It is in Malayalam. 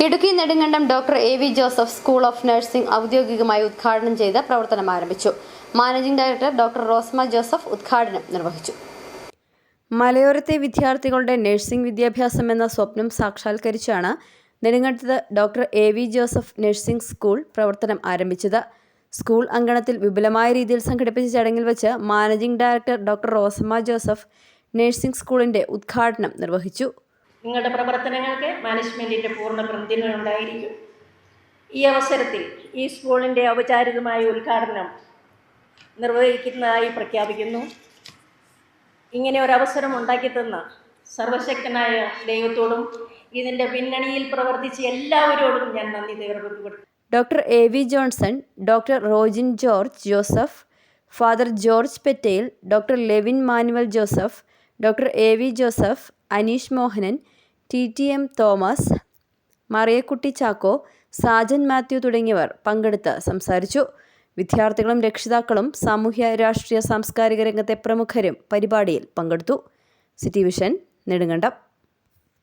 Idukki Nedumkandam doctor A V. Joseph school of nursing ഔദ്യോഗികമായി ഉദ്ഘാടനം ചെയ്ത് പ്രവർത്തനം ആരംഭിച്ചു. Managing director doctor Rosma Joseph ഉദ്ഘാടനം നിർവഹിച്ചു. മലയോരത്തെ വിദ്യാർത്ഥികളുടെ നഴ്സിംഗ് വിദ്യാഭ്യാസം എന്ന സ്വപ്നം സാക്ഷാത്കരിച്ചാണ് നെടുങ്കണ്ടത്ത് doctor A V. Joseph nursing school പ്രവർത്തനം ആരംഭിച്ചത്. സ്കൂൾ അങ്കണത്തിൽ വിപുലമായ രീതിയിൽ സംഘടിപ്പിച്ച ചടങ്ങിൽ വെച്ച് managing director doctor Rosma Joseph nursing സ്കൂളിന്റെ ഉദ്ഘാടനം നിർവഹിച്ചു. നിങ്ങളുടെ പ്രവർത്തനങ്ങൾക്ക് മാനേജ്മെൻറ്റിൻ്റെ പൂർണ്ണ പിന്തുണ ഉണ്ടായിരിക്കും. ഈ അവസരത്തിൽ ഈ സ്കൂളിൻ്റെ ഔപചാരികമായ ഉദ്ഘാടനം നിർവഹിക്കുന്നതായി പ്രഖ്യാപിക്കുന്നു. ഇങ്ങനെ ഒരവസരം ഉണ്ടാക്കിത്തന്ന സർവശക്തനായ ദൈവത്തോടും ഇതിൻ്റെ പിന്നണിയിൽ പ്രവർത്തിച്ച എല്ലാവരോടും ഞാൻ നന്ദി രേഖപ്പെടുത്തുന്നു. Doctor A V. Johnson, doctor Rojin George Joseph, Father George Pettel, doctor Levin Manuel Joseph, doctor A V. Joseph, Aneesh Mohanan, T M. Thomas, Mariyakutty Chacko, Sajan Mathew തുടങ്ങിയവർ പങ്കെടുത്ത് സംസാരിച്ചു. വിദ്യാർത്ഥികളും രക്ഷിതാക്കളും സാമൂഹ്യ രാഷ്ട്രീയ സാംസ്കാരിക രംഗത്തെ പ്രമുഖരും പരിപാടിയിൽ പങ്കെടുത്തു. City vision Nedumkandam.